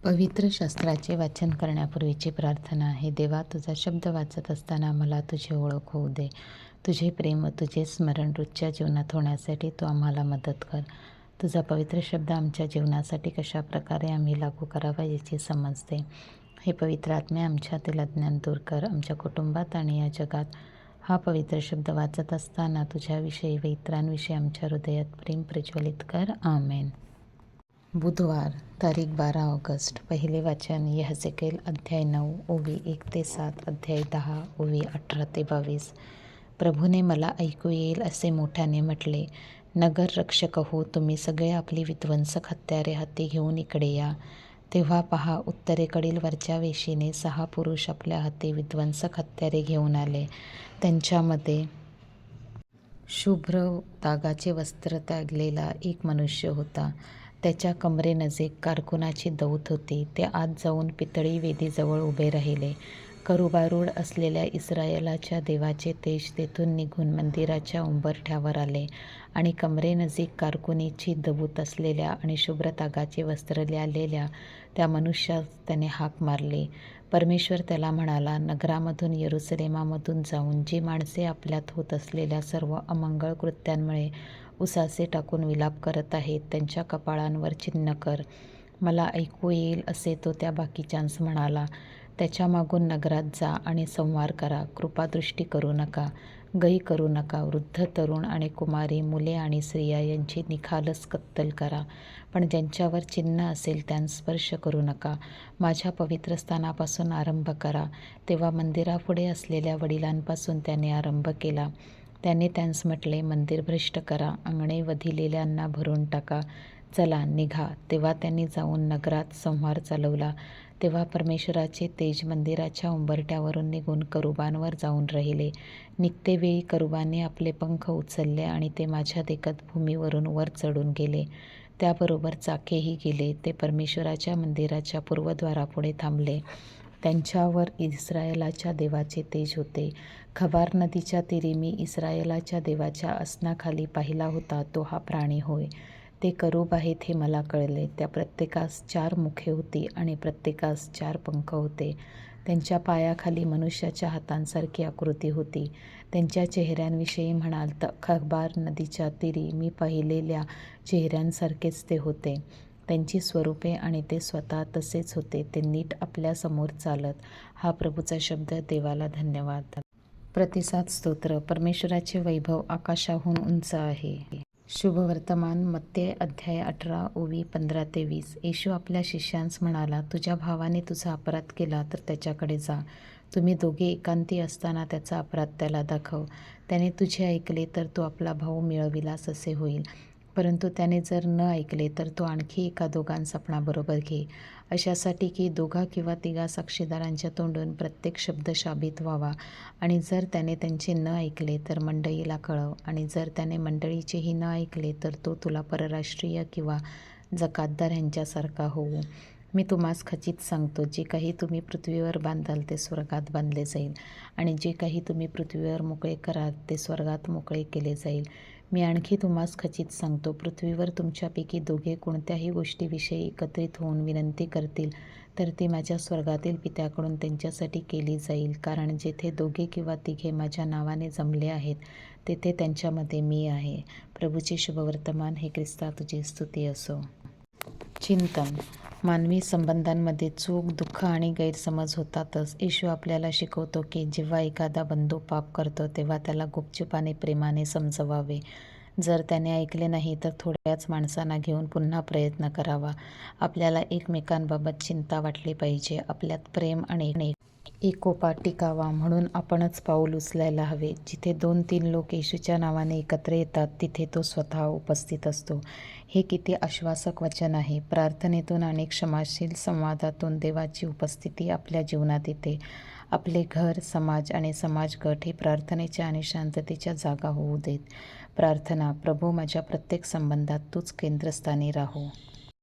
पवित्र शास्त्राचे वाचन करण्यापूर्वीची प्रार्थना. हे देवा, तुझा शब्द वाचत असताना मला तुझी ओळख होऊ दे. तुझे प्रेम व तुझे स्मरण रोजच्या जीवनात होण्यासाठी तू आम्हाला मदत कर. तुझा पवित्र शब्द आमच्या जीवनासाठी कशा प्रकारे आम्ही लागू करावा याची समज दे. हे पवित्र आत्मे, आमच्यातील अज्ञान दूर कर. आमच्या कुटुंबात आणि या जगात हा पवित्र शब्द वाचत असताना तुझ्याविषयी व इतरांविषयी आमच्या हृदयात प्रेम प्रज्वलित कर. आमेन. बुधवार, तारीख 12 ऑगस्ट. पहिले वाचन यहेजकेल अध्याय 9 ओवी 1 ते 7, अध्याय 10 ओवी 18 ते 22. प्रभूने मला ऐकू येईल असे मोठ्याने म्हटले, नगर रक्षक हो, तुम्ही सगळे आपली विध्वंसक हत्यारे हाती घेऊन इकडे या. तेव्हा पहा, उत्तरेकडील वरच्या वेशीने 6 पुरुष आपल्या हाती विध्वंसक हत्यारे घेऊन आले. त्यांच्यामध्ये शुभ्र तागाचे वस्त्र त्यागलेला एक मनुष्य होता. त्याच्या कमरेनजीक कारकुनाची दौत होती. ते आत जाऊन पितळी वेदीजवळ उभे राहिले. करुबारूढ असलेल्या इस्रायलाच्या देवाचे तेज तेथून निघून मंदिराच्या उंबरठ्यावर आले आणि कमरेनजीक कारकुनीची दबूत असलेल्या आणि शुभ्र तागाचे वस्त्र ल्यालेल्या त्या मनुष्यास त्याने हाक मारली. परमेश्वर त्याला म्हणाला, नगरामधून यरुसलेमामधून जाऊन जी माणसे आपल्यात होत असलेल्या सर्व अमंगळ कृत्यांमुळे उसासे टाकून विलाप करत आहेत, त्यांच्या कपाळांवर चिन्ह कर. मला ऐकू येईल असे तो त्या बाकीच्यांस म्हणाला. त्याच्या मागून नगरात जा आणि संहार करा. कृपादृष्टी करू नका, गै करू नका. वृद्ध, तरुण आणि कुमारी, मुले आणि स्त्रिया यांची निखालस कत्तल करा. पण ज्यांच्यावर चिन्ह असेल त्यांस स्पर्श करू नका. माझ्या पवित्र स्थानापासून आरंभ करा. तेव्हा मंदिरापुढे असलेल्या वडिलांपासून त्याने आरंभ केला. त्याने त्यांस म्हटले, मंदिर भ्रष्ट करा, अंगणे वधिलेल्यांना भरून टाका. चला, निघा. तेव्हा त्यांनी जाऊन नगरात संहार चालवला. तेव्हा परमेश्वराचे तेज मंदिराच्या उंबरठ्यावरून निघून करुबांवर जाऊन राहिले. निघतेवेळी करुबांनी आपले पंख उचलले आणि ते माझ्या देखत भूमीवरून वर चढून गेले. त्याबरोबर चाकेही गेले. ते परमेश्वराच्या मंदिराच्या पूर्वद्वारापुढे थांबले. त्यांच्यावर इस्रायलाच्या देवाचे तेज होते. खबार नदीच्या तीरी मी इस्रायलाच्या देवाच्या आसनाखाली पाहिला होता तो हा प्राणी होय. ते करूब आहेत हे मला कळले. त्या प्रत्येकास 4 मुखे होती आणि प्रत्येकास 4 पंख होते. त्यांच्या पायाखाली मनुष्याच्या हातांसारखी आकृती होती. त्यांच्या चेहऱ्यांविषयी म्हणाल तर खबार नदीच्या तीरी मी पाहिलेल्या चेहऱ्यांसारखेच ते होते. त्यांची स्वरूपे आणि ते स्वतः तसेच होते. ते नीट आपल्यासमोर चालत. हा प्रभूचा शब्द. देवाला धन्यवाद. प्रतिसाद स्तोत्र. परमेश्वराचे वैभव आकाशाहून उंच आहे. शुभवर्तमान. मत्ते अध्याय 18 ओवी 15 ते 20. येशू आपल्या शिष्यांस म्हणाला, तुझ्या भावाने तुझा अपराध केला तर त्याच्याकडे जा. तुम्ही दोघे एकांती असताना त्याचा अपराध त्याला दाखव. त्याने तुझे ऐकले तर तो आपला भाऊ मिळविलास असे होईल. परंतु त्याने जर न ऐकले तर तो आणखी एका दोघांस आपणाबरोबर घे, अशासाठी की 2 किंवा 3 साक्षीदारांच्या तोंडून प्रत्येक शब्द शाबित व्हावा. आणि जर त्याने त्यांचे न ऐकले तर मंडळीला कळव. आणि जर त्याने मंडळीचेही न ऐकले तर तो तुला परराष्ट्रीय किंवा जकातदार ह्यांच्यासारखा होऊ. मी तुम्हास खचित सांगतो, जे काही तुम्ही पृथ्वीवर बांधाल ते स्वर्गात बांधले जाईल, आणि जे काही तुम्ही पृथ्वीवर मोकळे कराल ते स्वर्गात मोकळे केले जाईल. मी आणखी तुम्हास खचित सांगतो, पृथ्वीवर तुमच्यापैकी 2 कोणत्याही गोष्टीविषयी एकत्रित होऊन विनंती करतील तर ती माझ्या स्वर्गातील पित्याकडून त्यांच्यासाठी केली जाईल. कारण जेथे 2 किंवा 3 माझ्या नावाने जमले आहेत, तेथे त्यांच्यामध्ये मी आहे. प्रभूचे शुभवर्तमान. हे ख्रिस्ता, तुझी स्तुती असो. चिंतन. मानवी संबंधांमध्ये चूक, दुःख आणि गैरसमज होतातच. येशू आपल्याला शिकवतो की जेव्हा एखादा बंधू पाप करतो तेव्हा त्याला गुपचुपाने प्रेमाने समजवावे. जर त्याने ऐकले नाही तर थोड्याच माणसांना घेऊन पुन्हा प्रयत्न करावा. आपल्याला एकमेकांबाबत चिंता वाटली पाहिजे. आपल्यात प्रेम आणि एकोपा टिकावा म्हणून आपणच पाऊल उचलायला हवे. जिथे 2-3 लोक येशूच्या नावाने एकत्र येतात तिथे तो स्वतः उपस्थित असतो. हे किती आश्वासक वचन आहे. प्रार्थनेतून आणि क्षमाशील संवादातून देवाची उपस्थिती आपल्या जीवनात येते. आपले घर, समाज आणि समाज गट हे प्रार्थनेच्या आणि शांततेच्या जागा होऊ देत. प्रार्थना. प्रभू, माझ्या प्रत्येक संबंधात तूच केंद्रस्थानी राहो.